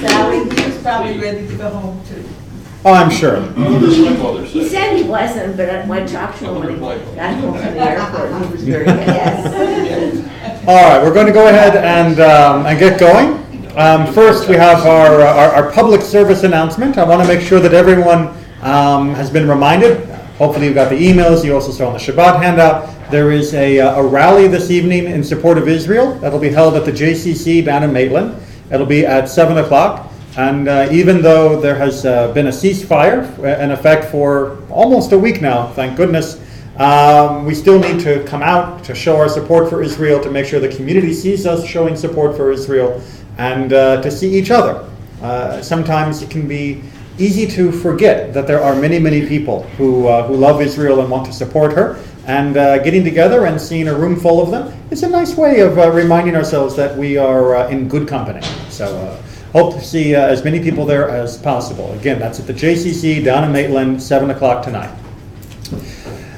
Sally, he was probably ready to go home too. Oh, I'm sure. He said he wasn't, but when I talked to him when he got home from the airport, he was very good. Yes. All right, we're going to go ahead and get going. First, we have our public service announcement. I want to make sure that everyone has been reminded. Hopefully, you got the emails. You also saw on the Shabbat handout. There is a rally this evening in support of Israel. That'll be held at the JCC down in Maitland. It'll be at 7 o'clock. And even though there has been a ceasefire in effect for almost a week now, thank goodness, we still need to come out to show our support for Israel, to make sure the community sees us showing support for Israel, and to see each other. Sometimes it can be easy to forget that there are many, many people who love Israel and want to support her. And getting together and seeing a room full of them, it's a nice way of reminding ourselves that we are in good company. So hope to see as many people there as possible. Again, that's at the JCC down in Maitland, 7 o'clock tonight.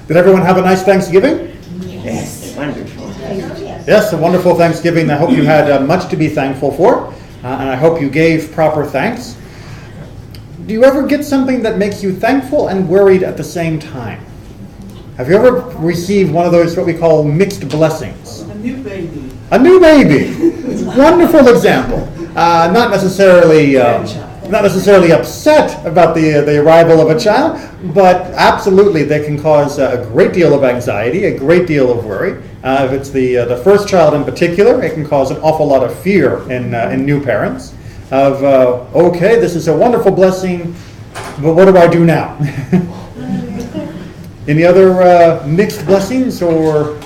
Did everyone have a nice Thanksgiving? Yes, wonderful. Yes, a wonderful Thanksgiving. I hope you had much to be thankful for, and I hope you gave proper thanks. Do you ever get something that makes you thankful and worried at the same time? Have you ever received one of those, what we call mixed blessings? A new baby. A new baby. Wonderful example. Not necessarily upset about the arrival of a child, but absolutely they can cause a great deal of anxiety, a great deal of worry. If it's the first child in particular, it can cause an awful lot of fear in new parents. Of okay, this is a wonderful blessing, but what do I do now? Any other mixed blessings, or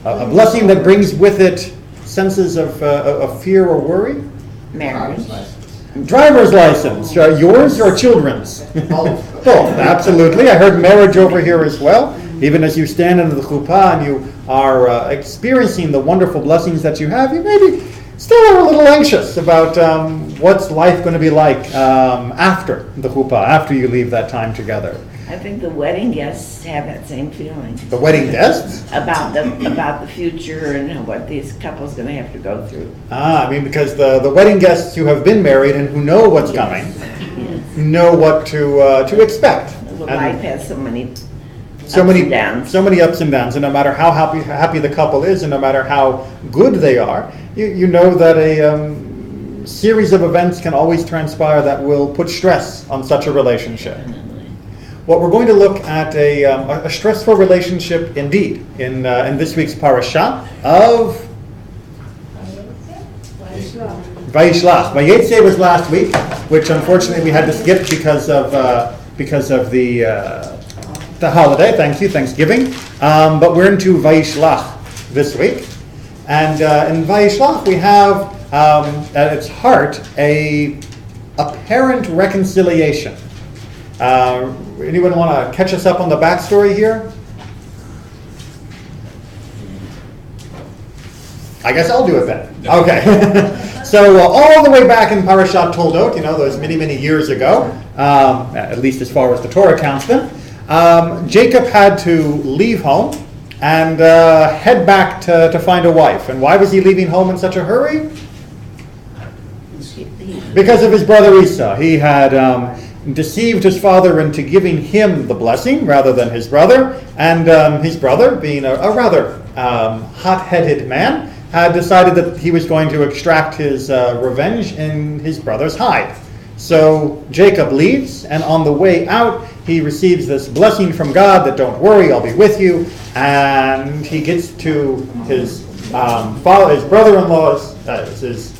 a blessing that brings with it senses of fear or worry? Marriage. Driver's license, yours or children's? Both, absolutely. I heard marriage over here as well. Even as you stand under the chuppah and you are experiencing the wonderful blessings that you have, you maybe still are a little anxious about what's life going to be like after the chuppah, after you leave that time together. I think the wedding guests have that same feeling. The wedding guests? About the future and what these couples going to have to go through. I mean, because the wedding guests who have been married and who know what's coming, know what to expect. The life has so many ups and downs, and no matter how happy the couple is, and no matter how good they are, you know that a series of events can always transpire that will put stress on such a relationship. Well, we're going to look at a stressful relationship indeed in this week's parasha of Vayishlach. Vayetze was last week, which unfortunately we had to skip because of the holiday. Thank you, Thanksgiving. But we're into Vayishlach this week, and in Vayishlach we have at its heart a apparent reconciliation. Anyone want to catch us up on the backstory here? I guess I'll do it then. Okay. So all the way back in Parashat Toldot, those many, many years ago, at least as far as the Torah counts them, Jacob had to leave home and head back to find a wife. And why was he leaving home in such a hurry? Because of his brother Esau. He had deceived his father into giving him the blessing rather than his brother, and his brother, being a rather hot-headed man, had decided that he was going to extract his revenge in his brother's hide. So Jacob leaves, and on the way out, he receives this blessing from God that don't worry, I'll be with you, and he gets to his brother-in-law's, his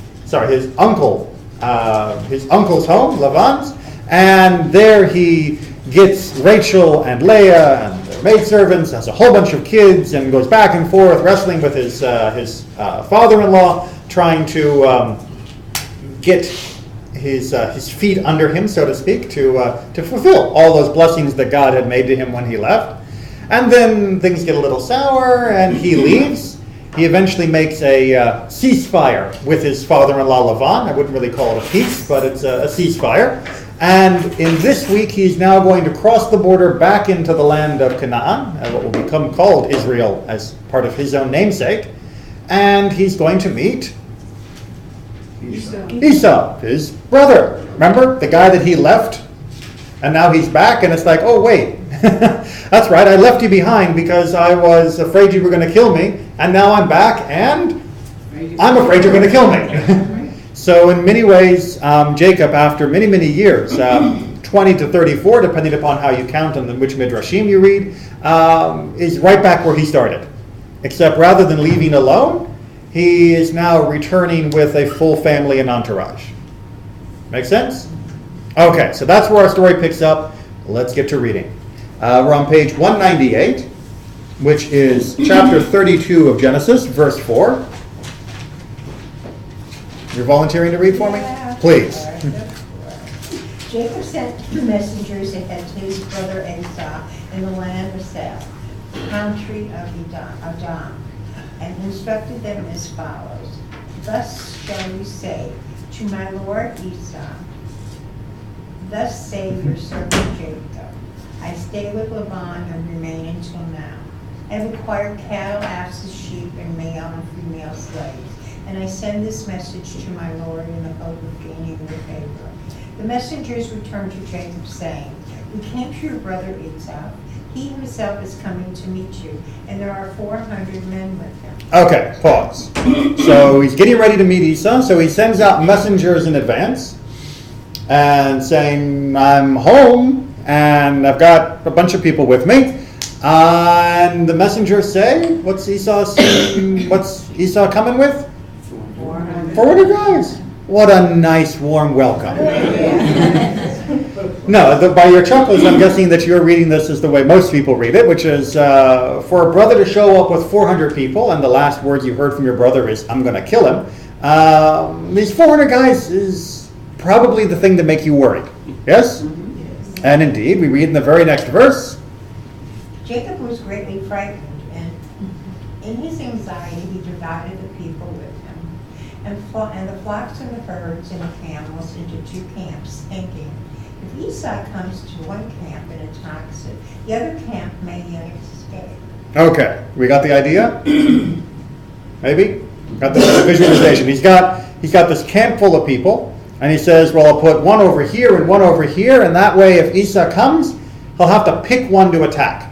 uncle's home, Lavan's. And there he gets Rachel and Leah and their maidservants, has a whole bunch of kids, and goes back and forth wrestling with his father-in-law, trying to get his feet under him, so to speak, to fulfill all those blessings that God had made to him when he left. And then things get a little sour, and he leaves. He eventually makes a ceasefire with his father-in-law Lavan. I wouldn't really call it a peace, but it's a ceasefire. And in this week, he's now going to cross the border back into the land of Canaan, what will become called Israel as part of his own namesake. And he's going to meet Esau, his brother. Remember the guy that he left? And now he's back, and it's like, oh, wait. That's right, I left you behind because I was afraid you were going to kill me, and now I'm back, and I'm afraid you're going to kill me. So in many ways, Jacob, after many, many years, 20 to 34, depending upon how you count and which midrashim you read, is right back where he started. Except rather than leaving alone, he is now returning with a full family and entourage. Make sense? Okay, so that's where our story picks up. Let's get to reading. We're on page 198, which is chapter 32 of Genesis, verse 4. You're volunteering to read for me? Yeah. Please. Jacob sent messengers ahead to his brother Esau in the land of South, the country of Edom, and instructed them as follows. Thus shall you say to my lord Esau, thus say your servant Jacob, I stay with Laban and remain until now. I have acquired cattle, asses, sheep, and male and female slaves, and I send this message to my lord in the hope of gaining your favor. The messengers returned to Jacob, saying, we came to your brother Esau. He himself is coming to meet you, and there are 400 men with him. Okay, pause. So he's getting ready to meet Esau, so he sends out messengers in advance and saying, I'm home, and I've got a bunch of people with me. And the messengers say, what's Esau coming with? 400 guys. What a nice, warm welcome. No, by your chuckles, I'm guessing that you're reading this as the way most people read it, which is for a brother to show up with 400 people, and the last words you heard from your brother is, I'm going to kill him. These 400 guys is probably the thing to make you worried. Yes? Yes. And indeed, we read in the very next verse. Jacob was greatly frightened, and in his anxiety he divided the people with him, and the flocks and the herds and the camels into 2 camps, thinking, if Esau comes to one camp and attacks it, the other camp may yet escape. Okay, we got the idea? Maybe? Got the visualization. He's got this camp full of people, and he says, well, I'll put one over here and one over here, and that way if Esau comes, he'll have to pick one to attack.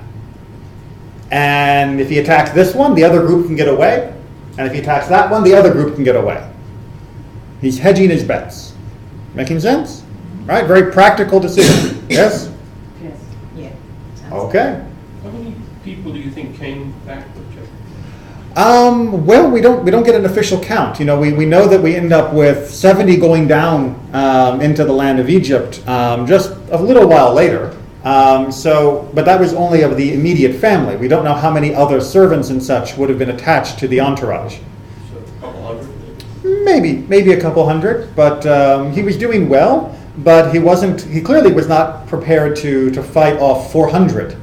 And if he attacks this one, the other group can get away. And if he attacks that one, the other group can get away. He's hedging his bets. Making sense? Right? Very practical decision. Yes? Yes. Yeah. Okay. How many people do you think came back with Jacob? Well, we don't get an official count. You know, we know that we end up with 70 going down into the land of Egypt just a little while later. But that was only of the immediate family. We don't know how many other servants and such would have been attached to the entourage. So a couple hundred? Maybe a couple hundred, but he was doing well, but he clearly was not prepared to fight off 400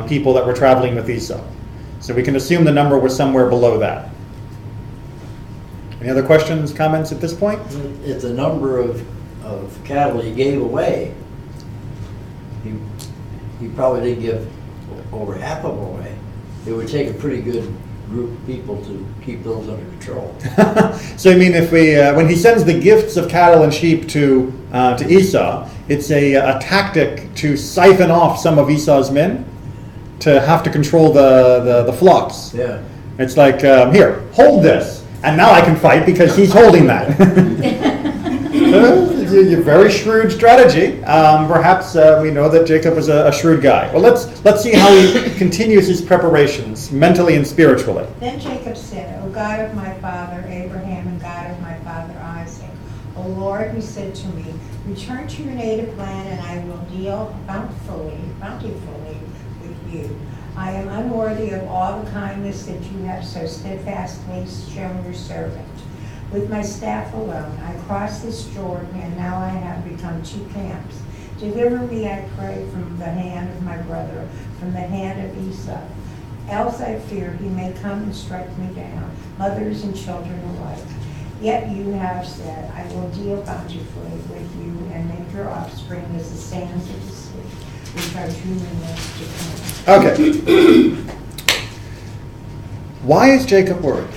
people that were traveling with Esau. So we can assume the number was somewhere below that. Any other questions, comments at this point? It's a number of cattle he gave away. He probably didn't give over half of them away. It would take a pretty good group of people to keep those under control. So I mean, if when he sends the gifts of cattle and sheep to Esau, it's a tactic to siphon off some of Esau's men to have to control the flocks. Yeah. It's like, here, hold this, and now I can fight because he's holding that. It's a very shrewd strategy. Perhaps we know that Jacob was a shrewd guy. Well, let's see how he continues his preparations mentally and spiritually. Then Jacob said, O God of my father Abraham and God of my father Isaac, O Lord, who said to me, return to your native land and I will deal bountifully with you. I am unworthy of all the kindness that you have so steadfastly shown your servant. With my staff alone, I crossed this Jordan, and now I have become 2 camps. Deliver me, I pray, from the hand of my brother, from the hand of Esau. Else I fear he may come and strike me down, mothers and children alike. Yet you have said, I will deal bountifully with you and make your offspring as the sands of the sea, which are too numerous to count. Okay. Why is Jacob worried?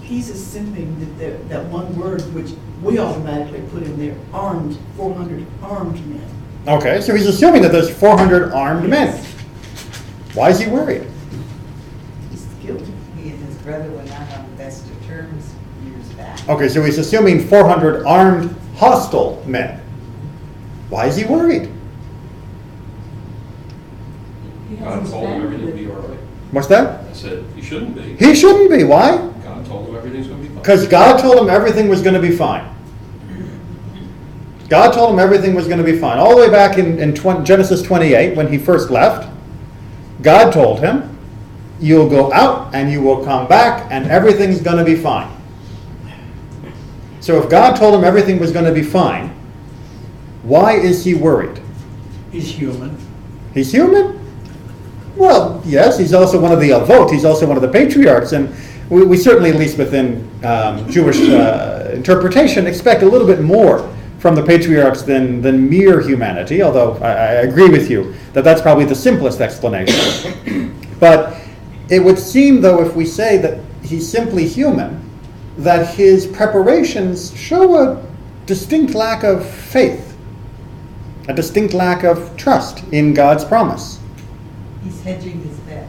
he's assuming that one word, which we automatically put in there, armed, 400 armed men. Okay, so he's assuming that there's 400 armed men. Why is he worried? He's guilty. He and his brother were not on the best of terms years back. Okay, so he's assuming 400 armed, hostile men. Why is he worried? God told him everything would be all right. What's that? I said, he shouldn't be. He shouldn't be. Why? God told him everything's going to be fine. Because God told him everything was going to be fine. God told him everything was going to be fine. All the way back in Genesis 28, when he first left, God told him, you'll go out and you will come back and everything's going to be fine. So if God told him everything was going to be fine, why is he worried? He's human. He's human? Well, yes, he's also one of the Avot. He's also one of the patriarchs. And we certainly, at least within Jewish interpretation, expect a little bit more from the patriarchs than mere humanity, although I agree with you that that's probably the simplest explanation. But it would seem, though, if we say that he's simply human, that his preparations show a distinct lack of faith, a distinct lack of trust in God's promise. He's hedging his bets.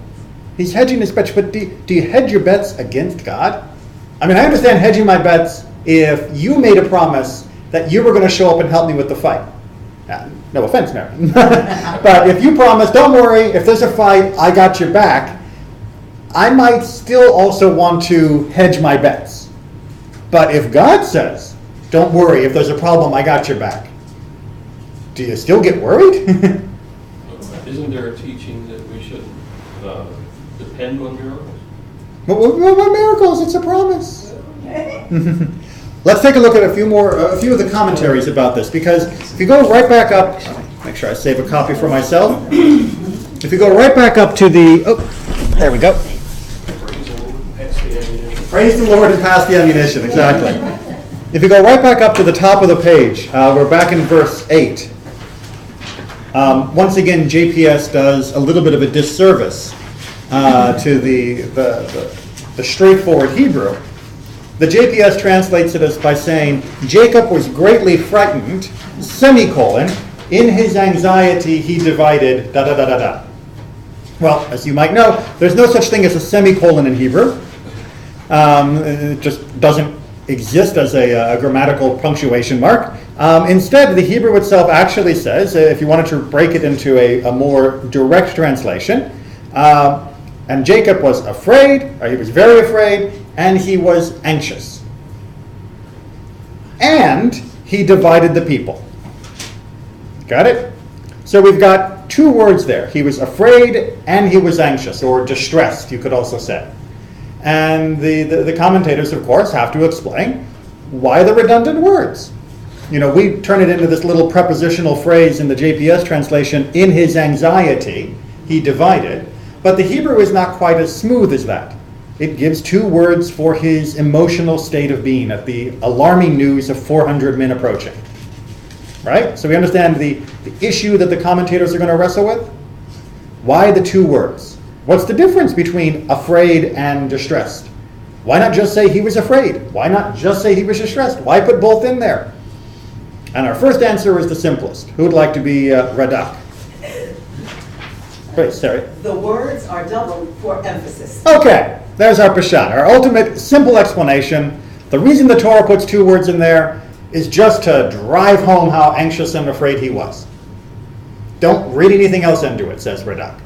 He's hedging his bets, but do you hedge your bets against God? I mean, I understand hedging my bets if you made a promise that you were going to show up and help me with the fight. No offense, Mary. But if you promise, don't worry, if there's a fight, I got your back, I might still also want to hedge my bets. But if God says, don't worry, if there's a problem, I got your back, do you still get worried? Isn't there a teaching that we should depend on miracles? What miracles? It's a promise. Let's take a look at a few of the commentaries about this, because if you go right back up, make sure I save a copy for myself. If you go right back up to there we go. Praise the Lord and pass the ammunition. Praise the Lord and pass the ammunition, exactly. If you go right back up to the top of the page, we're back in verse 8. Once again, JPS does a little bit of a disservice to the straightforward Hebrew. The JPS translates it as by saying, Jacob was greatly frightened, semicolon, in his anxiety he divided, da da da da da. Well, as you might know, there's no such thing as a semicolon in Hebrew. It just doesn't exist as a grammatical punctuation mark. Instead, the Hebrew itself actually says, if you wanted to break it into a more direct translation, and Jacob was afraid, or he was very afraid, and he was anxious. And he divided the people. Got it? So we've got two words there. He was afraid and he was anxious, or distressed, you could also say. And the commentators, of course, have to explain why the redundant words. You know, we turn it into this little prepositional phrase in the JPS translation, in his anxiety, he divided. But the Hebrew is not quite as smooth as that. It gives two words for his emotional state of being at the alarming news of 400 men approaching. Right? So we understand the issue that the commentators are going to wrestle with. Why the two words? What's the difference between afraid and distressed? Why not just say he was afraid? Why not just say he was distressed? Why put both in there? And our first answer is the simplest. Who would like to be Radak? Great, Terry. The words are doubled for emphasis. Okay, there's our Peshat. Our ultimate simple explanation. The reason the Torah puts two words in there is just to drive home how anxious and afraid he was. Don't read anything else into it, says Radak.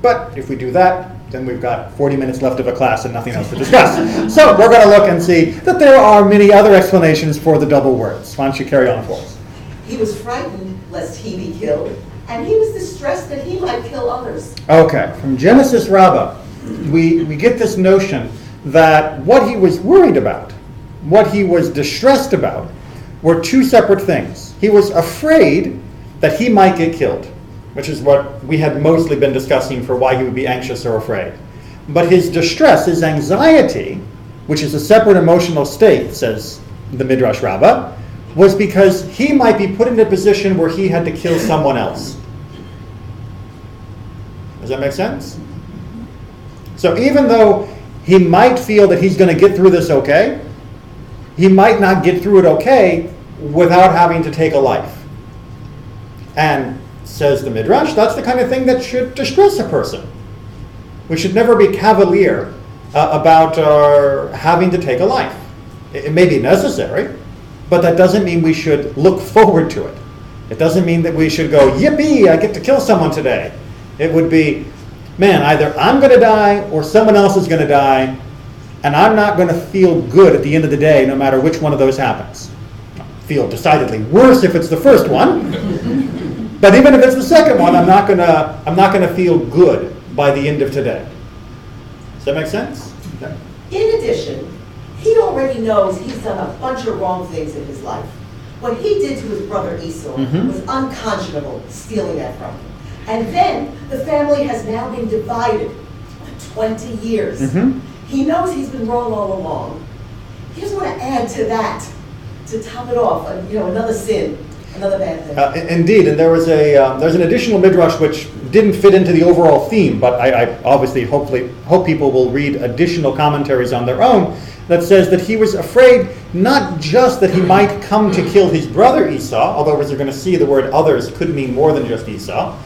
But if we do that, then we've got 40 minutes left of a class and nothing else to discuss. So we're going to look and see that there are many other explanations for the double words. Why don't you carry on for us? He was frightened lest he be killed, and he was distressed that he might kill others. Okay, from Genesis Rabbah, we get this notion that what he was worried about, what he was distressed about, were two separate things. He was afraid that he might get killed, which is what we had mostly been discussing for why he would be anxious or afraid. But his distress, his anxiety, which is a separate emotional state, says the Midrash Rabbah, was because he might be put in a position where he had to kill someone else. Does that make sense? So even though He might feel that he's going to get through this okay. He might not get through it okay without having to take a life. And says the Midrash, that's the kind of thing that should distress a person. We should never be cavalier about having to take a life. It may be necessary, but that doesn't mean we should look forward to it. It doesn't mean that we should go, yippee, I get to kill someone today. It would be, man, either I'm going to die or someone else is going to die, and I'm not going to feel good at the end of the day no matter which one of those happens. Feel decidedly worse if it's the first one, but even if it's the second one, I'm not going to feel good by the end of today. Does that make sense? Okay. In addition, he already knows he's done a bunch of wrong things in his life. What he did to his brother Esau was unconscionable, stealing that from him. And then the family has now been divided for 20 years. He knows he's been wrong all along. He doesn't want to add to that, to top it off, another sin, another bad thing. Indeed, and there's an additional midrash which didn't fit into the overall theme, but I obviously hope people will read additional commentaries on their own, that says that he was afraid not just that he might come to kill his brother Esau, although as we're going to see the word others could mean more than just Esau,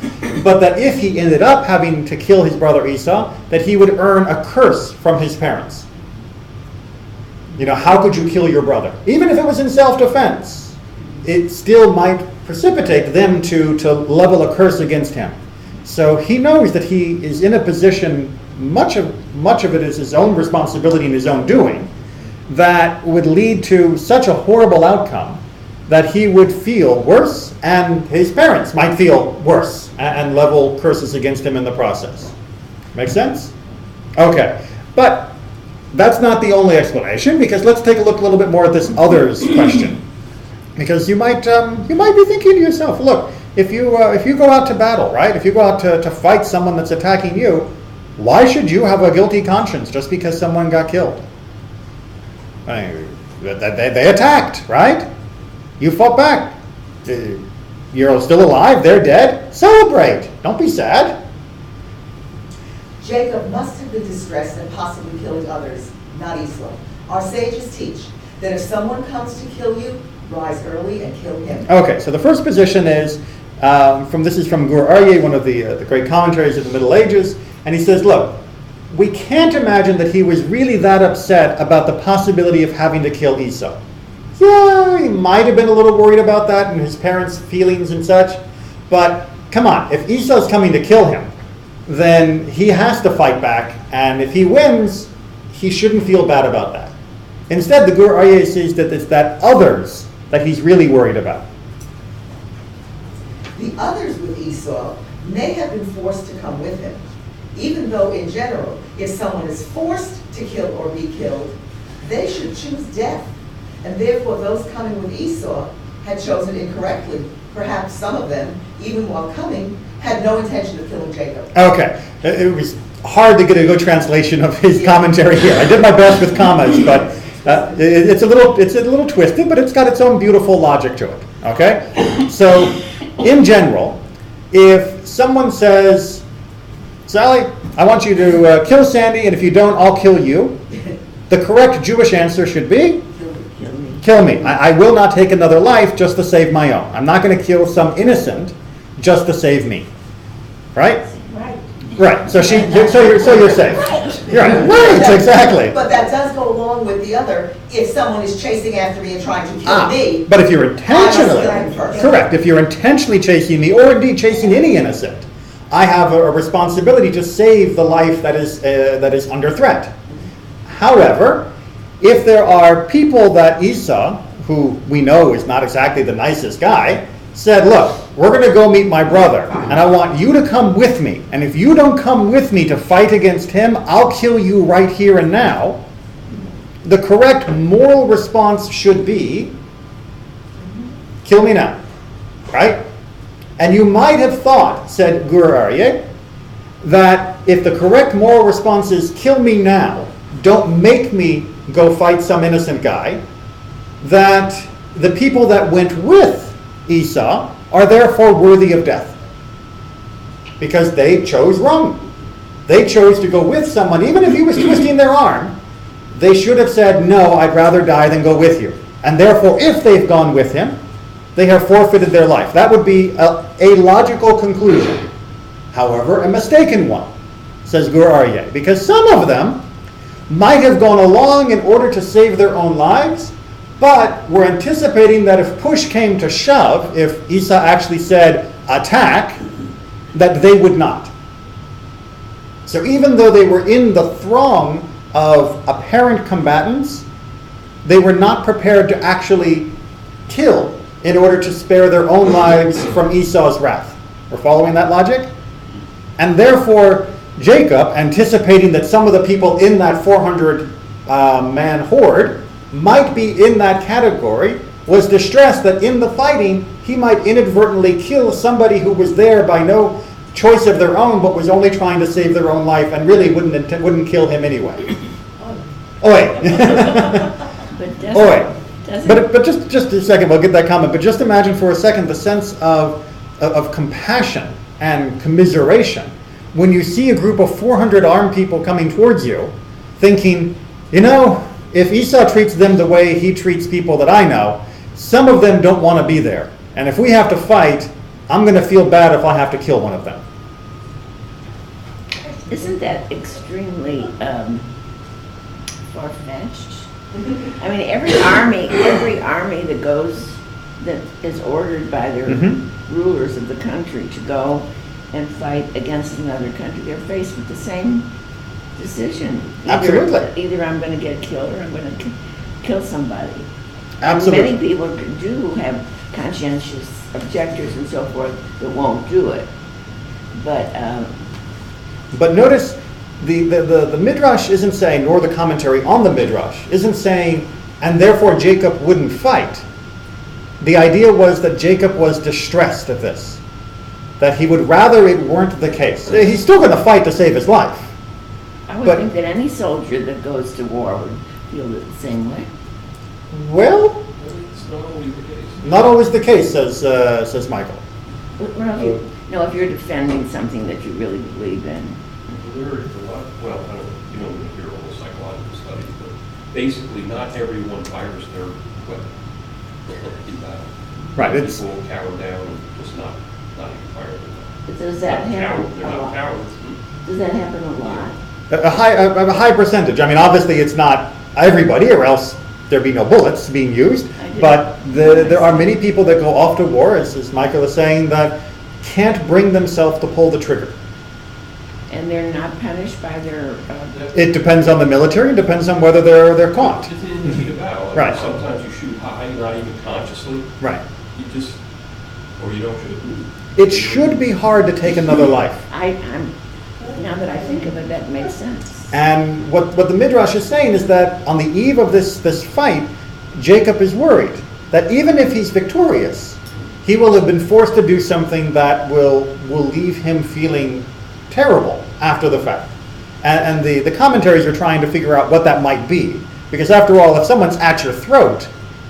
but that if he ended up having to kill his brother Esau, that he would earn a curse from his parents. How could you kill your brother? Even if it was in self-defense, it still might precipitate them to level a curse against him. So he knows that he is in a position, much of it is his own responsibility and his own doing, that would lead to such a horrible outcome that he would feel worse, and his parents might feel worse and level curses against him in the process. Make sense? Okay, but that's not the only explanation, because let's take a look a little bit more at this others question. Because you might be thinking to yourself, look, if you go out to battle, right? If you go out to fight someone that's attacking you, why should you have a guilty conscience just because someone got killed? They attacked, right? You fought back. You're still alive, they're dead. Celebrate. Don't be sad. Jacob must have been distressed and possibly killing others, not Esau. Our sages teach that if someone comes to kill you, rise early and kill him. Okay, so the first position is, this is from Gur Aryeh, one of the great commentaries of the Middle Ages, and he says, look, we can't imagine that he was really that upset about the possibility of having to kill Esau. Yeah, he might have been a little worried about that and his parents' feelings and such, but come on, if Esau's coming to kill him, then he has to fight back, and if he wins, he shouldn't feel bad about that. Instead, the Gur Aryeh says that it's that others that he's really worried about. The others with Esau may have been forced to come with him, even though in general, if someone is forced to kill or be killed, they should choose death. And therefore those coming with Esau had chosen incorrectly. Perhaps some of them, even while coming, had no intention of killing Jacob. Okay, it was hard to get a good translation of his commentary here. I did my best with commas, but it's a little twisted, but it's got its own beautiful logic to it. Okay, so in general, if someone says, Sally, I want you to kill Sandy, and if you don't, I'll kill you, the correct Jewish answer should be, kill me. I will not take another life just to save my own. I'm not going to kill some innocent just to save me. Right? Right. So you're safe. You're right, exactly. But that does go along with the other. If someone is chasing after me and trying to kill me, but if you're intentionally, I must kill him first. correct, if you're intentionally chasing me, or indeed chasing any innocent, I have a responsibility to save the life that is under threat. However, if there are people that Esau, who we know is not exactly the nicest guy, said, look, we're going to go meet my brother, and I want you to come with me. And if you don't come with me to fight against him, I'll kill you right here and now. The correct moral response should be, kill me now, right? And you might have thought, said Gur Aryeh, that if the correct moral response is, kill me now, don't make me go fight some innocent guy, that the people that went with Esau are therefore worthy of death because they chose wrong. they chose to go with someone, even if he was twisting their arm, they should have said, no, I'd rather die than go with you. And therefore, if they've gone with him, they have forfeited their life. That would be a logical conclusion. However, a mistaken one, says Gur Aryeh, because some of them might have gone along in order to save their own lives, but were anticipating that if push came to shove, if Esau actually said, attack, that they would not. So even though they were in the throng of apparent combatants, they were not prepared to actually kill in order to spare their own lives from Esau's wrath. We're following that logic? And therefore, Jacob, anticipating that some of the people in that 400-man horde might be in that category, was distressed that in the fighting, he might inadvertently kill somebody who was there by no choice of their own, but was only trying to save their own life and really wouldn't kill him anyway. Oi. But Oi. doesn't, But just a second, we'll get that comment. But just imagine for a second the sense of compassion and commiseration when you see a group of 400 armed people coming towards you, thinking, you know, if Esau treats them the way he treats people that I know, some of them don't want to be there. And if we have to fight, I'm going to feel bad if I have to kill one of them. isn't that extremely far-fetched? I mean, every army that goes, that is ordered by their rulers of the country to go and fight against another country, they're faced with the same decision. Absolutely. Either I'm going to get killed or I'm going to kill somebody. Absolutely. And many people do have conscientious objectors and so forth that won't do it. But notice the Midrash isn't saying, nor the commentary on the Midrash isn't saying, and therefore Jacob wouldn't fight. The idea was that Jacob was distressed at this, that he would rather it weren't the case. He's still going to fight to save his life. I would But- think that any soldier that goes to war would feel the same way. Well, It's not always the case. not always the case, says Michael. Well, if you're defending something that you really believe in. There are a lot, well, I don't, you know, hear all the psychological studies, but basically not everyone fires their weapon in battle. Right, it's- People cower down and just not even fire their weapon. But does that happen They're a not lot? cowards. Does that happen a lot? A high percentage. I mean, obviously it's not everybody, or else there'd be no bullets being used. I did. But there are many people that go off to war, as Michael is saying, that can't bring themselves to pull the trigger. And they're not punished by their, It depends on the military. It depends on whether they're caught. It's in the heat of battle. I mean, Right. Sometimes you shoot high, not even consciously. Right. You just, or you don't shoot. It should be hard to take another life. I'm, now that I think of it, that makes sense. And what the Midrash is saying is that on the eve of this fight, Jacob is worried that even if he's victorious, he will have been forced to do something that will leave him feeling terrible after the fact. And the commentaries are trying to figure out what that might be. Because after all, if someone's at your throat,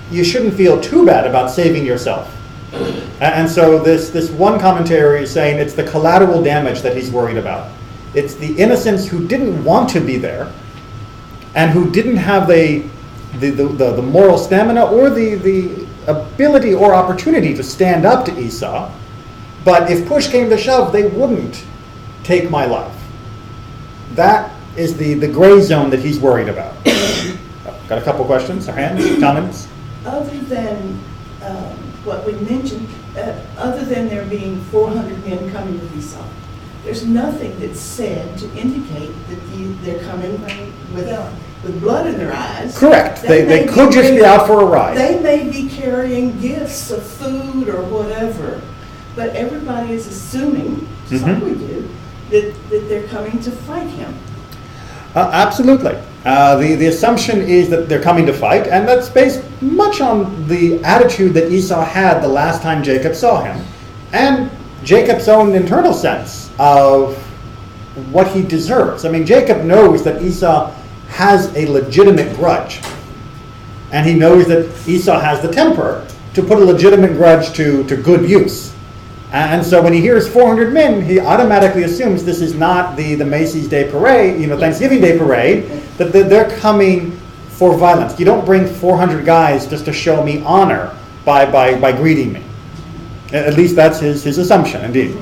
you shouldn't feel too bad about saving yourself. And so this one commentary is saying it's the collateral damage that he's worried about. It's the innocents who didn't want to be there and who didn't have the moral stamina or the ability or opportunity to stand up to Esau. But if push came to shove, they wouldn't take my life. That is the gray zone that he's worried about. Got a couple questions or hands, comments? Other than what we mentioned, other than there being 400 men coming with Esau, there's nothing that's said to indicate that they're coming with blood in their eyes. Correct. They may could just be out for a ride. They may be carrying gifts of food or whatever, but everybody is assuming, just like we do, that they're coming to fight him. Absolutely. The assumption is that they're coming to fight, and that's based much on the attitude that Esau had the last time Jacob saw him, and Jacob's own internal sense of what he deserves. I mean, Jacob knows that Esau has a legitimate grudge, and he knows that Esau has the temper to put a legitimate grudge to good use. And so when he hears 400 men, he automatically assumes this is not the Macy's Day Parade, Thanksgiving Day Parade, that they're coming for violence. You don't bring 400 guys just to show me honor by greeting me. At least that's his assumption, indeed.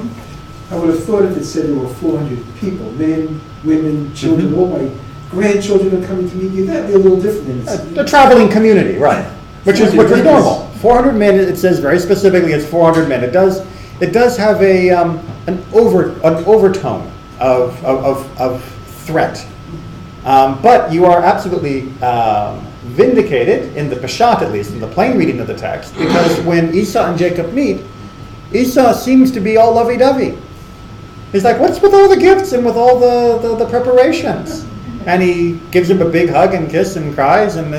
I would have thought if it said there were 400 people, men, women, children, all my grandchildren are coming to meet you, that'd be a little different. A traveling community, right? Which is normal. 400 men. It says very specifically it's 400 men. It does have an overtone of threat. But you are absolutely vindicated in the Peshat, at least in the plain reading of the text, because when Esau and Jacob meet, Esau seems to be all lovey-dovey. He's like, what's with all the gifts and with all the preparations? And he gives him a big hug and kiss and cries, and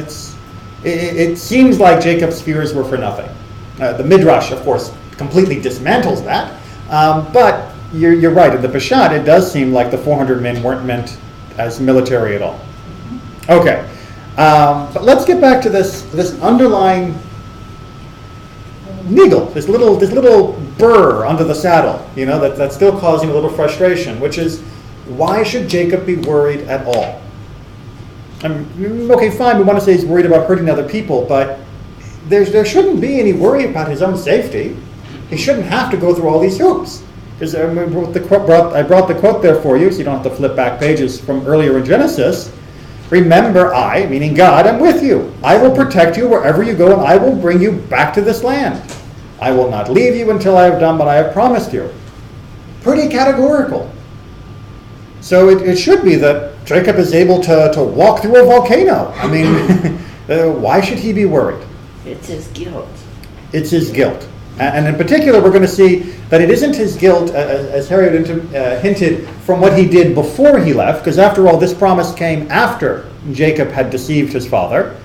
it seems like Jacob's fears were for nothing. The Midrash, of course, completely dismantles that. But you're right, in the Peshat, it does seem like the 400 men weren't meant as military at all. Okay, but let's get back to this underlying niggle, this little burr under the saddle, that's still causing a little frustration, which is, why should Jacob be worried at all? Okay, fine, we want to say he's worried about hurting other people, but there shouldn't be any worry about his own safety. He shouldn't have to go through all these hoops. Because I brought the quote there for you, so you don't have to flip back pages from earlier in Genesis. Remember, I, meaning God, am with you. I will protect you wherever you go, and I will bring you back to this land. I will not leave you until I have done what I have promised you. Pretty categorical. So it should be that Jacob is able to walk through a volcano. I mean, why should he be worried? It's his guilt. It's his guilt. And in particular, we're going to see that it isn't his guilt, as Harriet hinted, from what he did before he left, because after all, this promise came after Jacob had deceived his father.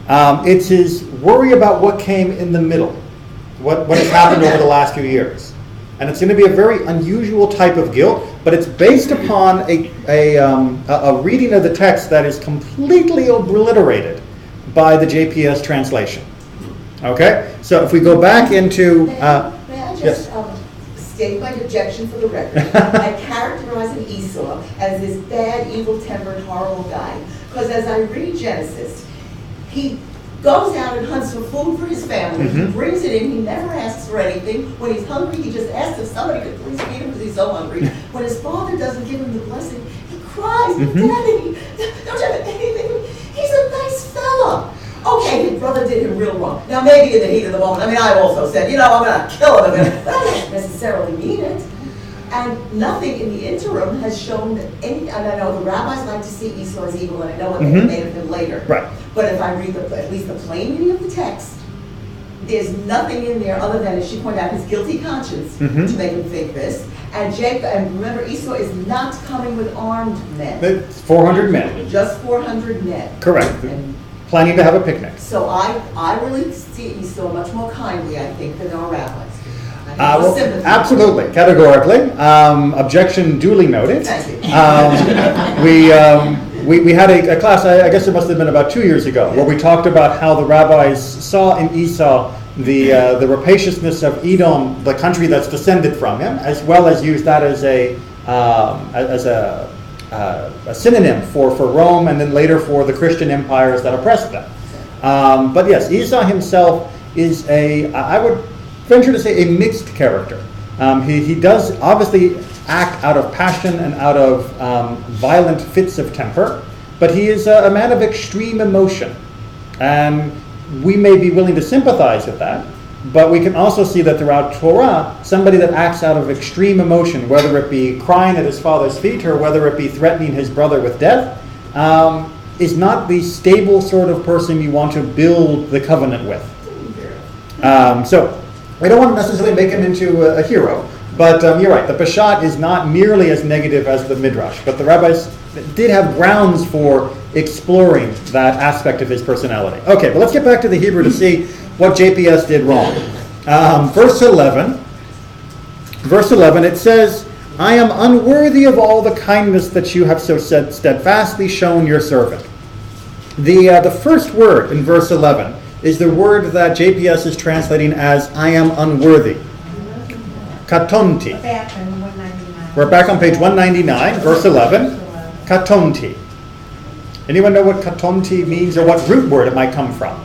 It's his worry about what came in the middle, what has happened over the last few years. And it's going to be a very unusual type of guilt, but it's based upon a reading of the text that is completely obliterated by the JPS translation. Okay? So if we go back into... May I just state my objection for the record? I characterize Esau as this bad, evil-tempered, horrible guy. Because as I read Genesis, he goes out and hunts for food for his family. Mm-hmm. He brings it in. He never asks for anything. When he's hungry, he just asks if somebody could please feed him because he's so hungry. When his father doesn't give him the blessing, he cries, Mm-hmm. Daddy, don't you have anything? He's a nice fella. Okay, his brother did him real wrong. Now, maybe in the heat of the moment, I also said, I'm going to kill him, but I don't necessarily mean it. And nothing in the interim has shown that and I know the rabbis like to see Esau as evil, and I know what they made of him later. Right. But if I read at least the plain reading of the text, there's nothing in there other than, as she pointed out, his guilty conscience to make him think this. And remember, Esau is not coming with armed men. It's 400 men. Just 400 men. Correct. And Planning to have a picnic. so I really see Esau much more kindly, I think, than our rabbis. Well, absolutely, categorically. Objection duly noted. Thank you. We had a class, I guess it must have been about 2 years ago, where we talked about how the rabbis saw in Esau the rapaciousness of Edom, the country that's descended from him, as well as used that as a synonym for Rome, and then later for the Christian empires that oppressed them. But yes, Esau himself is I would venture to say, a mixed character. He does obviously act out of passion and out of violent fits of temper, but he is a man of extreme emotion. And we may be willing to sympathize with that, but we can also see that throughout Torah, somebody that acts out of extreme emotion, whether it be crying at his father's feet or whether it be threatening his brother with death, is not the stable sort of person you want to build the covenant with. So I don't want to necessarily make him into a hero, but you're right, the Peshat is not nearly as negative as the Midrash, but the rabbis did have grounds for exploring that aspect of his personality. Okay, but let's get back to the Hebrew to see what JPS did wrong. Verse 11, it says, I am unworthy of all the kindness that you have so steadfastly shown your servant. The first word in verse 11 is the word that JPS is translating as I am unworthy. Katonti. We're back on 199. We're back on page 199, verse 11. Katonti. Anyone know what katonti means or what root word it might come from?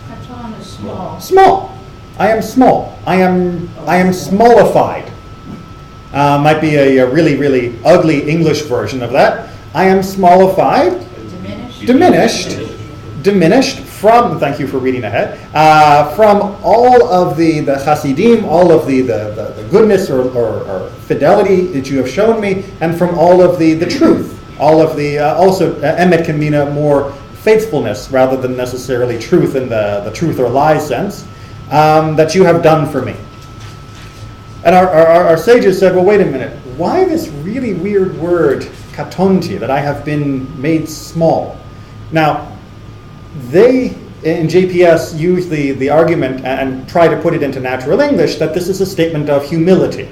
Katon is small. Small. I am small. I am smallified. Might be a really, really ugly English version of that. I am smallified. Diminished from, thank you for reading ahead, from all of the chasidim, all of the goodness or fidelity that you have shown me, and from all of the truth. All of the, also, emet can mean a more faithfulness rather than necessarily truth in the truth or lie sense, that you have done for me. And our sages said, well, wait a minute, why this really weird word, katonti, that I have been made small? Now, they, in JPS, use the argument and try to put it into natural English that this is a statement of humility,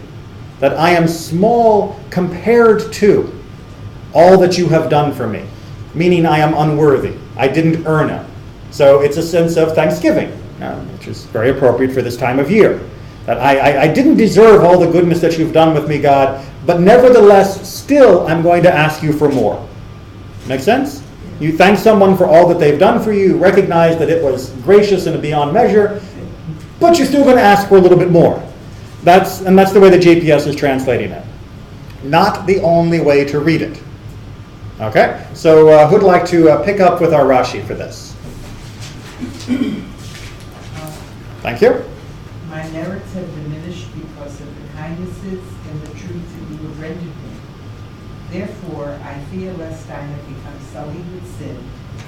that I am small compared to all that you have done for me, meaning I am unworthy. I didn't earn it. So it's a sense of thanksgiving, which is very appropriate for this time of year. That I didn't deserve all the goodness that you've done with me, God, but nevertheless, still, I'm going to ask you for more. Make sense? You thank someone for all that they've done for you, recognize that it was gracious and beyond measure, but you're still going to ask for a little bit more. That's the way the JPS is translating it. Not the only way to read it. Okay? So who'd like to pick up with our Rashi for this? Thank you. My merits have diminished because of the kindnesses and the truth that you have rendered me. Therefore, I fear lest I have become sullied with sin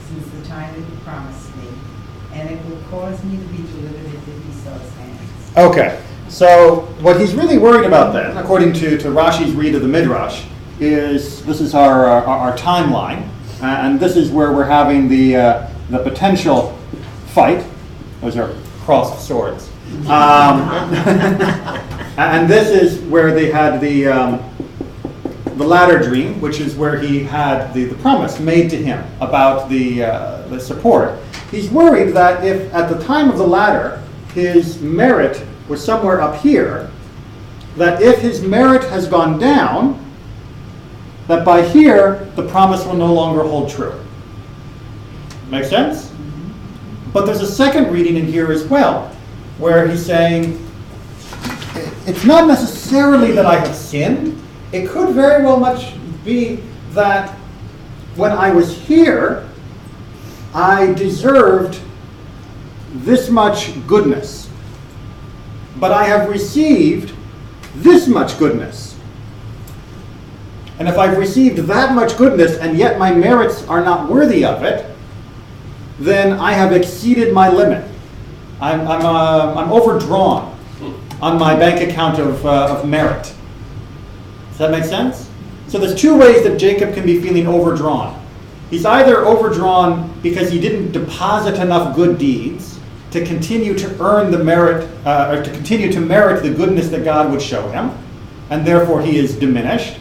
since the time that you promised me, and it will cause me to be delivered into Esau's hands. Okay, so what he's really worried about then, according to Rashi's read of the Midrash, is this is our timeline, and this is where we're having the potential fight. Those are crossed swords. And this is where they had the ladder dream, which is where he had the promise made to him about the support. He's worried that if at the time of the ladder his merit was somewhere up here, that if his merit has gone down, that by here the promise will no longer hold true. Make sense? But there's a second reading in here as well, where he's saying, it's not necessarily that I have sinned. It could very well much be that when I was here, I deserved this much goodness. But I have received this much goodness. And if I've received that much goodness and yet my merits are not worthy of it, then I have exceeded my limit. I'm overdrawn on my bank account of merit. Does that make sense? So there's two ways that Jacob can be feeling overdrawn. He's either overdrawn because he didn't deposit enough good deeds to continue to earn the merit, or to continue to merit the goodness that God would show him, and therefore he is diminished.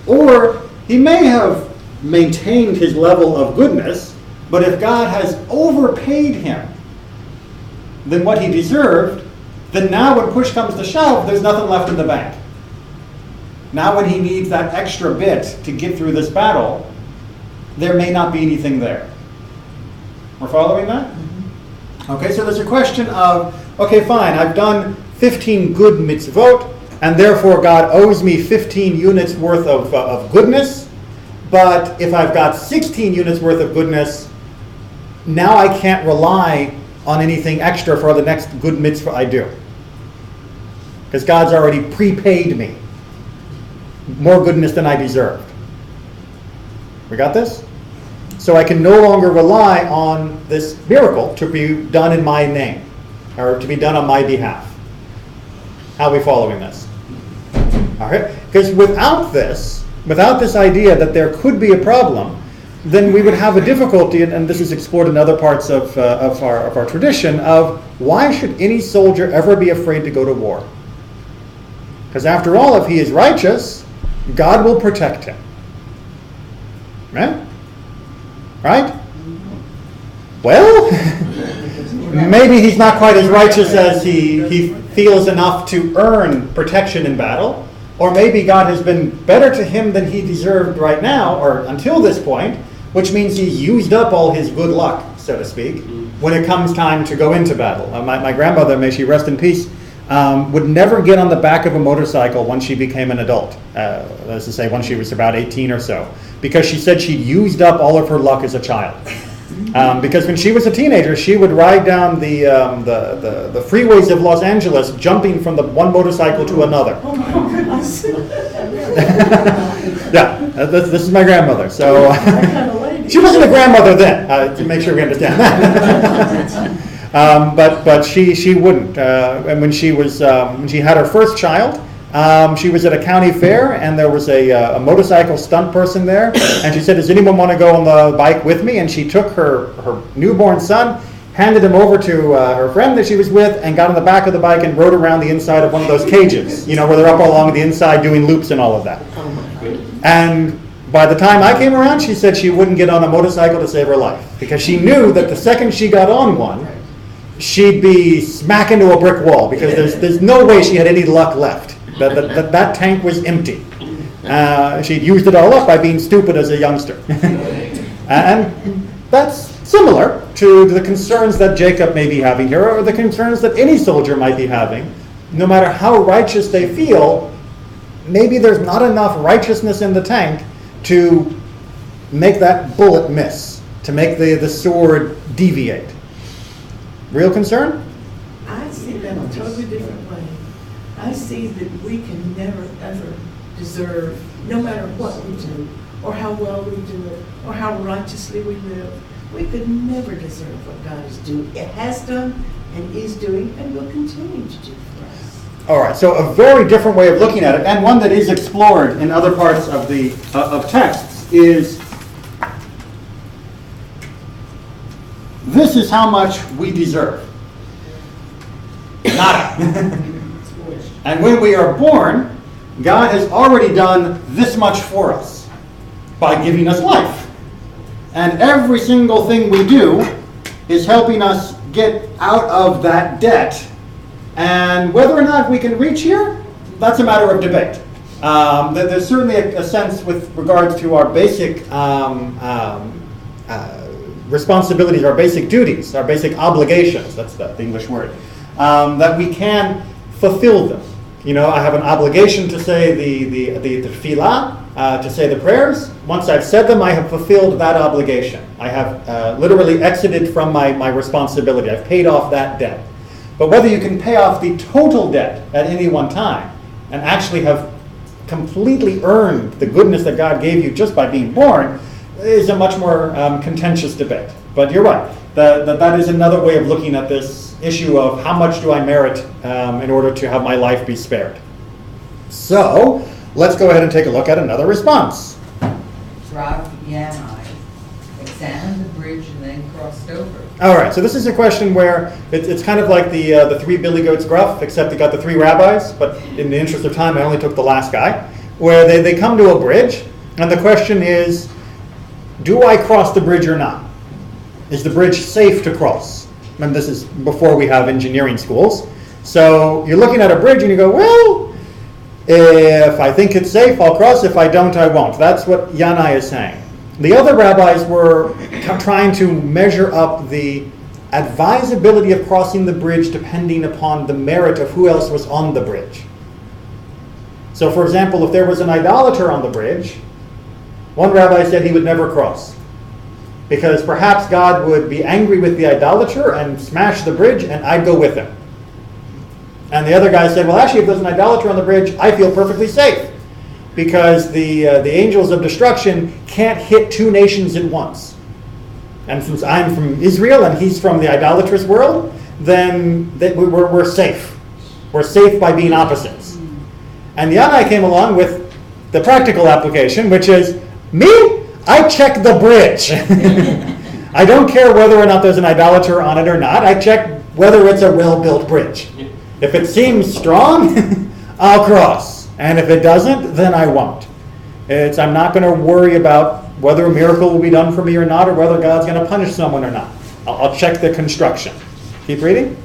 Or he may have maintained his level of goodness, but if God has overpaid him than what he deserved, then now when push comes to shove, there's nothing left in the bank. Now when he needs that extra bit to get through this battle, there may not be anything there. We're following that? Mm-hmm. Okay, so there's a question of, okay, fine, I've done 15 good mitzvot, and therefore God owes me 15 units worth of goodness, but if I've got 16 units worth of goodness, now I can't rely on anything extra for the next good mitzvah I do. Because God's already prepaid me more goodness than I deserved. We got this? So I can no longer rely on this miracle to be done in my name, or to be done on my behalf. How are we following this? All right? Because without this idea that there could be a problem, then we would have a difficulty, and this is explored in other parts of our tradition, of why should any soldier ever be afraid to go to war? Because after all, if he is righteous, God will protect him. Right? Right? Well, maybe he's not quite as righteous as he feels enough to earn protection in battle, or maybe God has been better to him than he deserved right now, or until this point, which means he's used up all his good luck, so to speak, when it comes time to go into battle. My grandmother, may she rest in peace, would never get on the back of a motorcycle once she became an adult, let's just say when she was about 18 or so, because she said she'd used up all of her luck as a child. Because when she was a teenager, she would ride down the freeways of Los Angeles, jumping from the one motorcycle to another. Oh my goodness. Yeah, this is my grandmother. So That kind of lady. she wasn't a grandmother then, to make sure we understand that. But she wouldn't. And when she had her first child, she was at a county fair, and there was a motorcycle stunt person there, and she said, "Does anyone want to go on the bike with me?" And she took her newborn son, handed him over to her friend that she was with, and got on the back of the bike and rode around the inside of one of those cages, where they're up along the inside doing loops and all of that. And by the time I came around, she said she wouldn't get on a motorcycle to save her life, because she knew that the second she got on one, she'd be smack into a brick wall, because there's no way she had any luck left. That tank was empty. She'd used it all up by being stupid as a youngster. And that's similar to the concerns that Jacob may be having here, or the concerns that any soldier might be having. No matter how righteous they feel, maybe there's not enough righteousness in the tank to make that bullet miss, to make the sword deviate. Real concern? I see that a totally different way. I see that we can never, ever deserve, no matter what we do, or how well we do it, or how righteously we live, we could never deserve what God is doing. It has done, and is doing, and will continue to do for us. All right, so a very different way of looking at it, and one that is explored in other parts of the of texts, is this is how much we deserve. Nada. And when we are born, God has already done this much for us by giving us life. And every single thing we do is helping us get out of that debt. And whether or not we can reach here, that's a matter of debate. There's certainly a sense with regards to our basic responsibilities, our basic duties, our basic obligations, that's the English word, that we can fulfill them. I have an obligation to say the tefillah, to say the prayers. Once I've said them, I have fulfilled that obligation. I have literally exited from my responsibility. I've paid off that debt. But whether you can pay off the total debt at any one time and actually have completely earned the goodness that God gave you just by being born is a much more contentious debate. But you're right. That is another way of looking at this issue of how much do I merit in order to have my life be spared. So let's go ahead and take a look at another response. Rav Yanai examined the bridge and then crossed over. All right, so this is a question where it's kind of like the three billy goats gruff, except it got the three rabbis, but in the interest of time, I only took the last guy, where they come to a bridge, and the question is, do I cross the bridge or not? Is the bridge safe to cross? And this is before we have engineering schools. So you're looking at a bridge and you go, well, if I think it's safe, I'll cross. If I don't, I won't. That's what Yanai is saying. The other rabbis were trying to measure up the advisability of crossing the bridge depending upon the merit of who else was on the bridge. So for example, if there was an idolater on the bridge, one rabbi said he would never cross, because perhaps God would be angry with the idolater and smash the bridge, and I'd go with him. And the other guy said, well, actually, if there's an idolater on the bridge, I feel perfectly safe, because the angels of destruction can't hit two nations at once. And since I'm from Israel and he's from the idolatrous world, then we're safe. We're safe by being opposites. And Yanai came along with the practical application, which is, me? I check the bridge. I don't care whether or not there's an idolater on it or not. I check whether it's a well-built bridge. If it seems strong, I'll cross. And if it doesn't, then I won't. I'm not going to worry about whether a miracle will be done for me or not, or whether God's going to punish someone or not. I'll check the construction. Keep reading.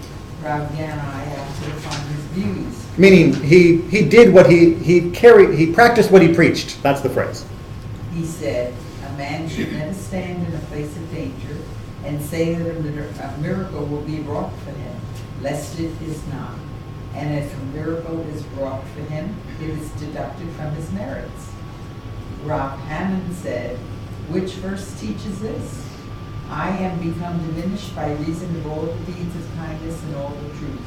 Rav Yanai acted upon his views. Meaning he did what he practiced what he preached. That's the phrase. He said, a man should never stand in a place of danger and say that a miracle will be wrought for him, lest it is not. And if a miracle is wrought for him, it is deducted from his merits. Rav Hammond said, which verse teaches this? I am become diminished by reason of all the deeds of kindness and all the truth.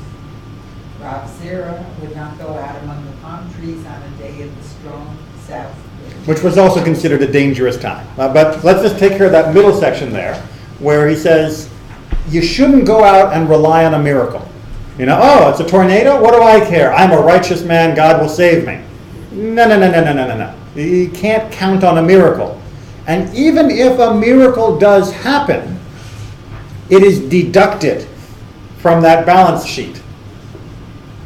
Rav Zera would not go out among the palm trees on a day of the strong south wind. Which was also considered a dangerous time. But let's just take care of that middle section there, where he says, you shouldn't go out and rely on a miracle. You know, oh, it's a tornado? What do I care? I'm a righteous man, God will save me. No. You can't count on a miracle. And even if a miracle does happen, it is deducted from that balance sheet.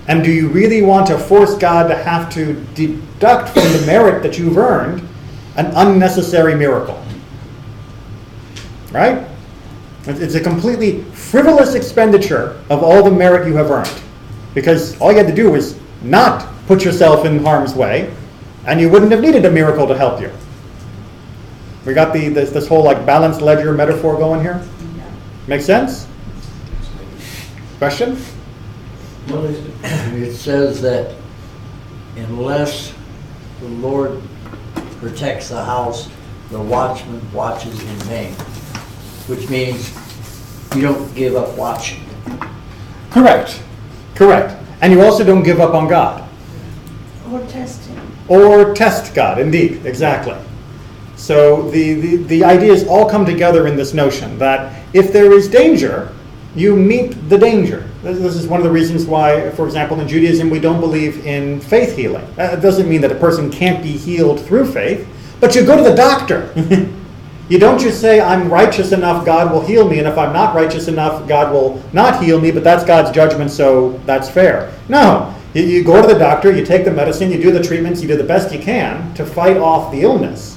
And do you really want to force God to have to deduct from the merit that you've earned an unnecessary miracle? Right? It's a completely frivolous expenditure of all the merit you have earned. Because all you had to do was not put yourself in harm's way, and you wouldn't have needed a miracle to help you. We got this whole like balanced ledger metaphor going here? Make sense? Question? Well, it says that unless the Lord protects the house, the watchman watches in vain, which means you don't give up watching. Correct. And you also don't give up on God. Or test him. Or test God, indeed, exactly. So the ideas all come together in this notion that if there is danger, you meet the danger. This is one of the reasons why, for example, in Judaism, we don't believe in faith healing. That doesn't mean that a person can't be healed through faith, but you go to the doctor. You don't just say, I'm righteous enough, God will heal me, and if I'm not righteous enough, God will not heal me, but that's God's judgment, so that's fair. No. You go to the doctor, you take the medicine, you do the treatments, you do the best you can to fight off the illness.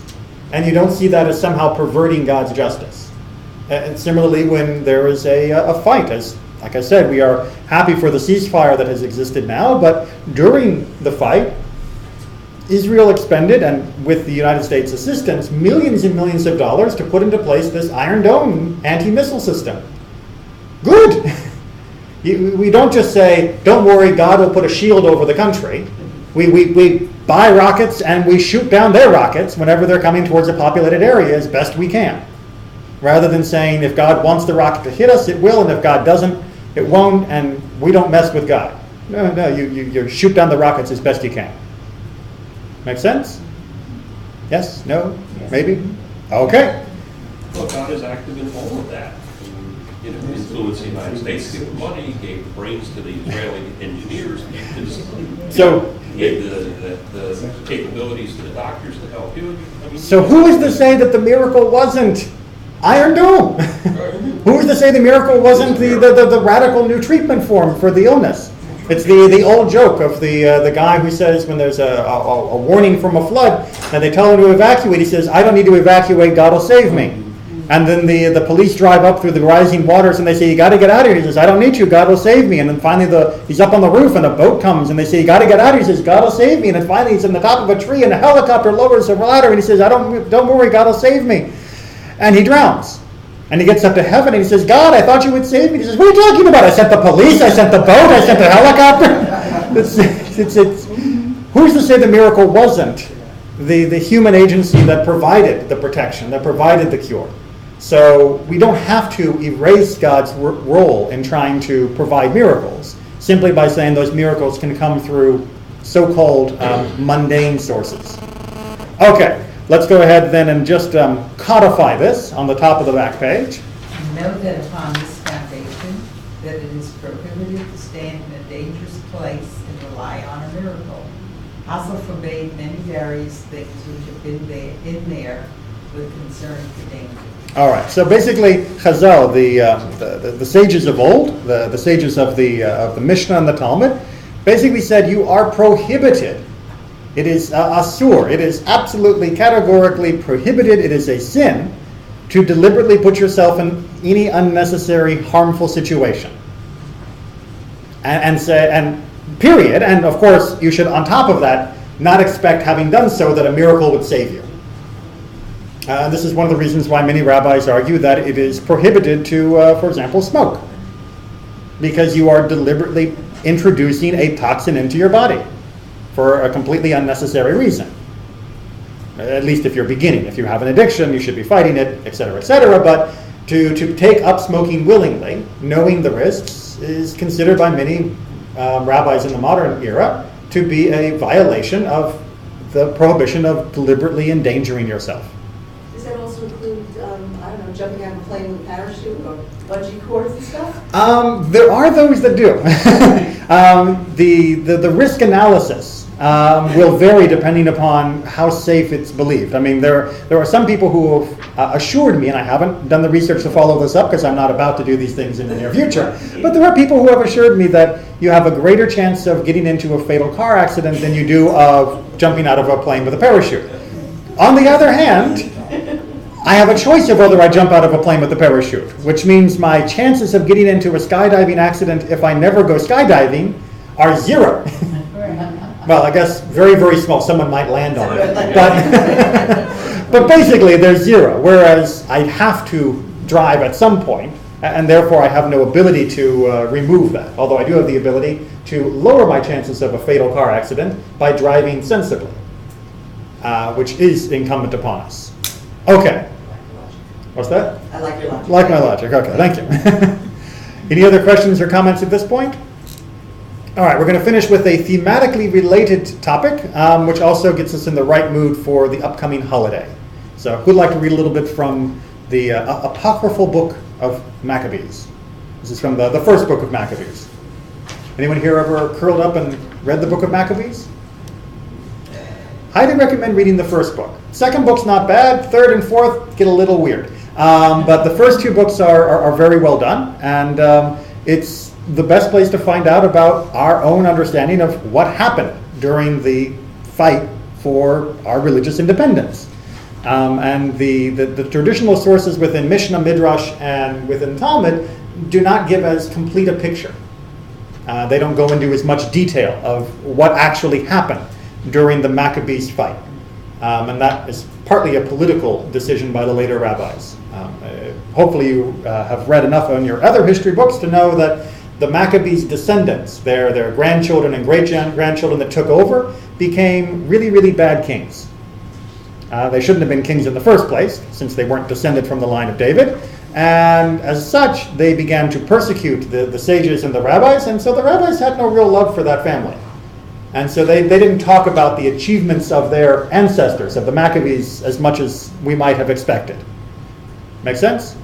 And you don't see that as somehow perverting God's justice. And similarly, when there is a fight, as like I said, we are happy for the ceasefire that has existed now, but during the fight, Israel expended, and with the United States' assistance, millions and millions of dollars to put into place this Iron Dome anti-missile system. Good! We don't just say, don't worry, God will put a shield over the country. We buy rockets and we shoot down their rockets whenever they're coming towards a populated area as best we can. Rather than saying, if God wants the rocket to hit us, it will, and if God doesn't, it won't, and we don't mess with God. No, you shoot down the rockets as best you can. Make sense? Yes? No? Yes. Maybe? Okay. Well, God is active in all of that. You know, influenced the United States to give money, gave brains to the Israeli engineers, gave the capabilities to the doctors to help you. I mean, so who is to say that the miracle wasn't Iron Dome? Who is to say the miracle wasn't the radical new treatment form for the illness? It's the old joke of the guy who says when there's a warning from a flood and they tell him to evacuate, he says, I don't need to evacuate, God will save me. And then the police drive up through the rising waters and they say, you got to get out of here. He says, I don't need you, God will save me. And then finally he's up on the roof and a boat comes and they say, you got to get out of here. He says, God will save me. And then finally he's in the top of a tree and a helicopter lowers a ladder and he says, don't worry, God will save me. And he drowns. And he gets up to heaven and he says, God, I thought you would save me. He says, what are you talking about? I sent the police, I sent the boat, I sent the helicopter. Who's to say the miracle wasn't the human agency that provided the protection, that provided the cure? So we don't have to erase God's role in trying to provide miracles simply by saying those miracles can come through so-called mundane sources. Okay. Let's go ahead then and just codify this on the top of the back page. Know that upon this foundation, that it is prohibited to stand in a dangerous place and rely on a miracle. Also forbade many various things which have been in there with concern to danger. All right. So basically, Chazal, the sages of old, the sages of the Mishnah and the Talmud, basically said you are prohibited. It is asur. It is absolutely categorically prohibited. It is a sin to deliberately put yourself in any unnecessary harmful situation. and period. And of course, you should, on top of that, not expect, having done so, that a miracle would save you. This is one of the reasons why many rabbis argue that it is prohibited to, for example, smoke, because you are deliberately introducing a toxin into your body for a completely unnecessary reason. At least if you're beginning. If you have an addiction, you should be fighting it, etc., etc. But to take up smoking willingly, knowing the risks, is considered by many rabbis in the modern era to be a violation of the prohibition of deliberately endangering yourself. Does that also include, I don't know, jumping out of a plane with a parachute or bungee cords and stuff? There are those that do. The risk analysis will vary depending upon how safe it's believed. I mean, there are some people who have assured me, and I haven't done the research to follow this up because I'm not about to do these things in the near future, but there are people who have assured me that you have a greater chance of getting into a fatal car accident than you do of jumping out of a plane with a parachute. On the other hand, I have a choice of whether I jump out of a plane with a parachute, which means my chances of getting into a skydiving accident if I never go skydiving are 0. Well, I guess very, very small. Someone might land on it. But basically, there's 0, whereas I have to drive at some point, and therefore I have no ability to remove that, although I do have the ability to lower my chances of a fatal car accident by driving sensibly, which is incumbent upon us. Okay. What's that? I like your logic. Like my logic. Okay, thank you. Any other questions or comments at this point? All right, we're going to finish with a thematically related topic, which also gets us in the right mood for the upcoming holiday. So who'd like to read a little bit from the apocryphal book of Maccabees? This is from the first book of Maccabees. Anyone here ever curled up and read the book of Maccabees? Highly recommend reading the first book. Second book's not bad. Third and fourth get a little weird. But the first 2 books are very well done, and it's the best place to find out about our own understanding of what happened during the fight for our religious independence. And the traditional sources within Mishnah, Midrash, and within Talmud do not give as complete a picture. They don't go into as much detail of what actually happened during the Maccabees fight. And that is partly a political decision by the later rabbis. Hopefully you have read enough on your other history books to know that the Maccabees' descendants, their grandchildren and great-grandchildren that took over, became really, really bad kings. They shouldn't have been kings in the first place, since they weren't descended from the line of David. And as such, they began to persecute the sages and the rabbis, and so the rabbis had no real love for that family. And so they didn't talk about the achievements of their ancestors, of the Maccabees, as much as we might have expected. Make sense?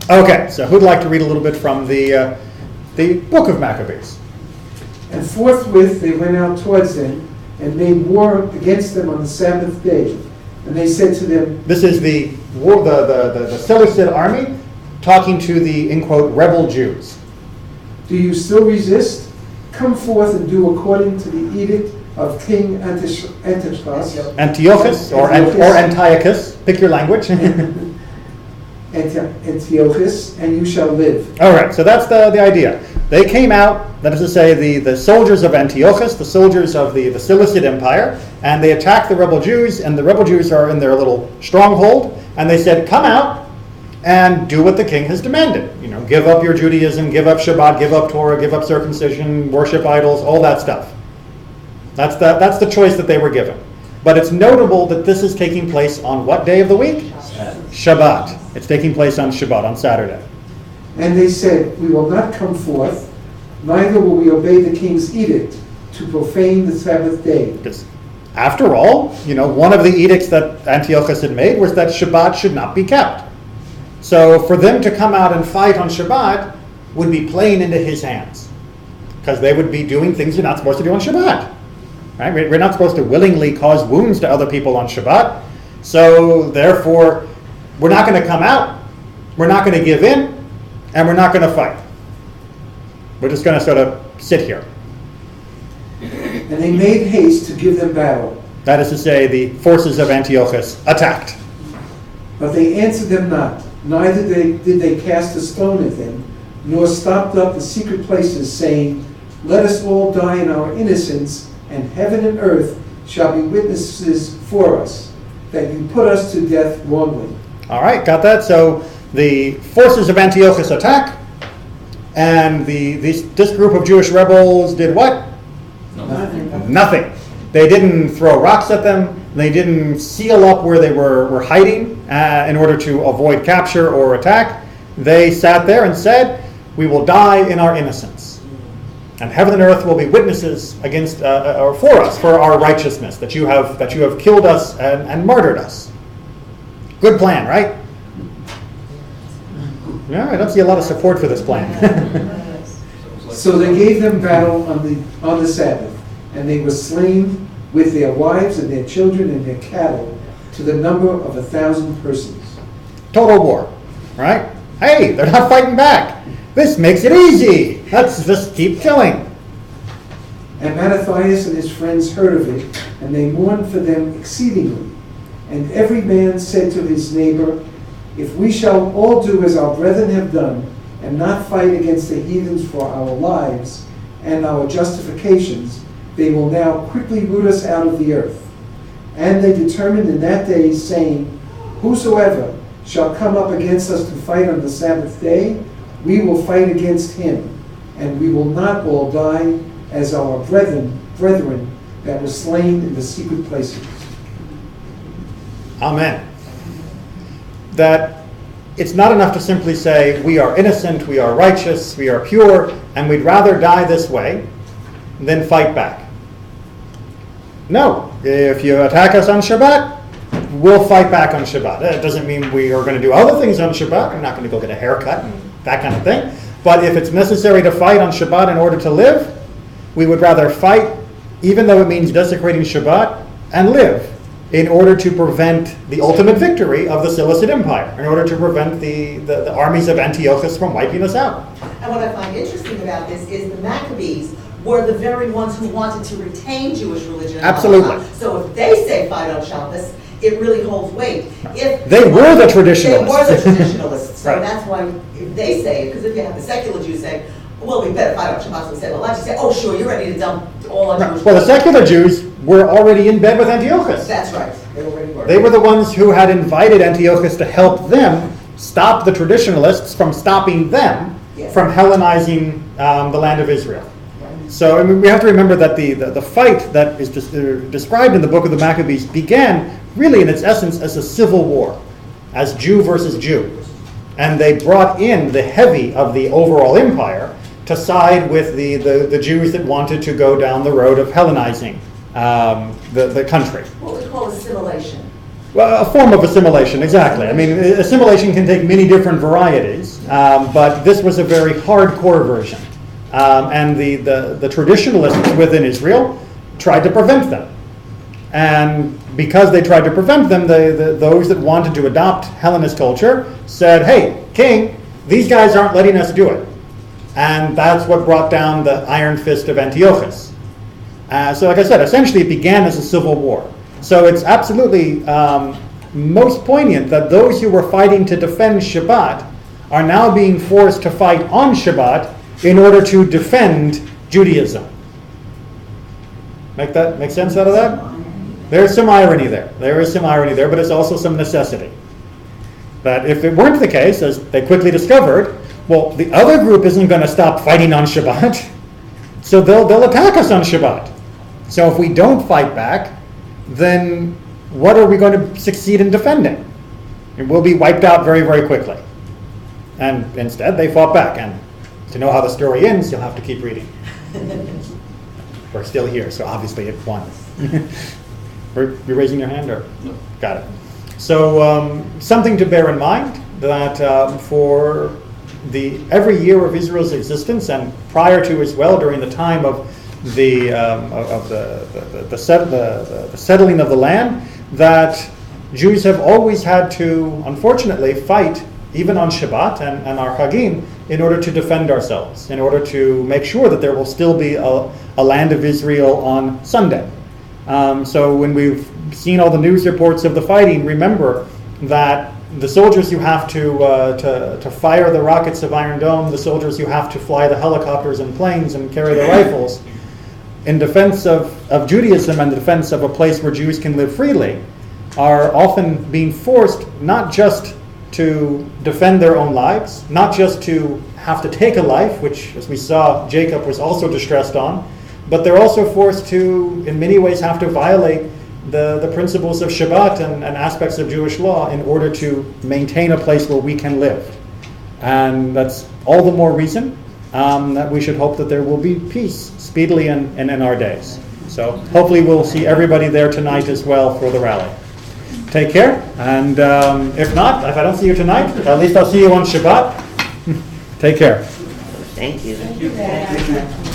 Okay, so who'd like to read a little bit from the book of Maccabees? And forthwith they went out towards them and made war against them on the Sabbath day. And they said to them, This is the Seleucid army talking to the, in quote, rebel Jews. "Do you still resist? Come forth and do according to the edict of King Antiochus, Antiochus, or Antiochus, pick your language. Antiochus, and you shall live." All right, so that's the idea. They came out, that is to say, the soldiers of Antiochus, the soldiers of the Seleucid Empire, and they attacked the rebel Jews, and the rebel Jews are in their little stronghold, and they said, come out and do what the king has demanded. You know, give up your Judaism, give up Shabbat, give up Torah, give up circumcision, worship idols, all that stuff. That's the choice that they were given. But it's notable that this is taking place on what day of the week? Shabbat. It's taking place on Shabbat, on Saturday. And they said, "We will not come forth, neither will we obey the king's edict to profane the Sabbath day." Because after all, you know, one of the edicts that Antiochus had made was that Shabbat should not be kept. So for them to come out and fight on Shabbat would be playing into his hands, because they would be doing things you're not supposed to do on Shabbat. Right? We're not supposed to willingly cause wounds to other people on Shabbat. So therefore, we're not going to come out, we're not going to give in, and we're not going to fight. We're just going to sort of sit here. And they made haste to give them battle. That is to say, the forces of Antiochus attacked. But they answered them not, neither did they cast a stone at them, nor stopped up the secret places, saying, let us all die in our innocence, and heaven and earth shall be witnesses for us, that you put us to death wrongly. All right, got that? So the forces of Antiochus attack, and this group of Jewish rebels did what? Nothing. They didn't throw rocks at them. They didn't seal up where they were hiding in order to avoid capture or attack. They sat there and said, we will die in our innocence. And heaven and earth will be witnesses against or for us, for our righteousness, that you have killed us and martyred us. Good plan, right? No, I don't see a lot of support for this plan. So they gave them battle on the Sabbath, and they were slain with their wives and their children and their cattle, to the number of 1,000 persons. Total war, right? Hey, they're not fighting back. This makes it easy. Let's just keep killing. And Mattathias and his friends heard of it, and they mourned for them exceedingly. And every man said to his neighbor, if we shall all do as our brethren have done, and not fight against the heathens for our lives and our justifications, they will now quickly root us out of the earth. And they determined in that day, saying, whosoever shall come up against us to fight on the Sabbath day, we will fight against him, and we will not all die as our brethren that were slain in the secret places. Amen. That it's not enough to simply say, we are innocent, we are righteous, we are pure, and we'd rather die this way than fight back. No, if you attack us on Shabbat, we'll fight back on Shabbat. That doesn't mean we are going to do other things on Shabbat. We're not going to go get a haircut and that kind of thing. But if it's necessary to fight on Shabbat in order to live, we would rather fight, even though it means desecrating Shabbat, and live in order to prevent the ultimate victory of the Seleucid Empire, in order to prevent the armies of Antiochus from wiping us out. And what I find interesting about this is the Maccabees were the very ones who wanted to retain Jewish religion. Absolutely. So if they say fight on Shabbos, it really holds weight. If They were the traditionalists. They were the traditionalists. So Right. that's why if they say it, because if you have the secular Jews say, well, we better fight on Shabbos, we say, well, I just say, oh, sure, you're ready to dump all on Jewish Well, the religion. secular Jews were already in bed with Antiochus. That's right. They already were. They were the ones who had invited Antiochus to help them stop the traditionalists from stopping them Yes. from Hellenizing the land of Israel. So I mean, we have to remember that the fight that is described in the book of the Maccabees began really in its essence as a civil war, as Jew versus Jew. And they brought in the heavy of the overall empire to side with the Jews that wanted to go down the road of Hellenizing the country. What we call assimilation. Well, a form of assimilation, exactly. I mean, assimilation can take many different varieties, but this was a very hardcore version. And the traditionalists within Israel tried to prevent them. And because they tried to prevent them, those that wanted to adopt Hellenist culture said, hey, king, these guys aren't letting us do it. And that's what brought down the iron fist of Antiochus. So like I said, essentially it began as a civil war. So it's absolutely most poignant that those who were fighting to defend Shabbat are now being forced to fight on Shabbat in order to defend Judaism. Make sense out of that? There's some irony there. There is some irony there, but it's also some necessity. That if it weren't the case, as they quickly discovered, well, the other group isn't going to stop fighting on Shabbat, so they'll attack us on Shabbat. So if we don't fight back, then what are we going to succeed in defending? And we'll be wiped out very, very quickly. And instead, they fought back. And to know how the story ends, you'll have to keep reading. We're still here, so obviously it won. You're raising your hand, or? No. Got it. So something to bear in mind, that for every year of Israel's existence, and prior to as well, during the time of the settling of the land, that Jews have always had to, unfortunately, fight even on Shabbat and our Hagim in order to defend ourselves, in order to make sure that there will still be a land of Israel on Sunday. So when we've seen all the news reports of the fighting, remember that the soldiers who have to fire the rockets of Iron Dome, the soldiers who have to fly the helicopters and planes and carry the rifles, in defense of Judaism and the defense of a place where Jews can live freely, are often being forced not just to defend their own lives, not just to have to take a life, which, as we saw, Jacob was also distressed on, but they're also forced to, in many ways, have to violate the principles of Shabbat and aspects of Jewish law in order to maintain a place where we can live. And that's all the more reason that we should hope that there will be peace speedily in our days. So hopefully we'll see everybody there tonight as well for the rally. Take care, and if not, if I don't see you tonight, at least I'll see you on Shabbat. Take care. Thank you. Thank you, Dad.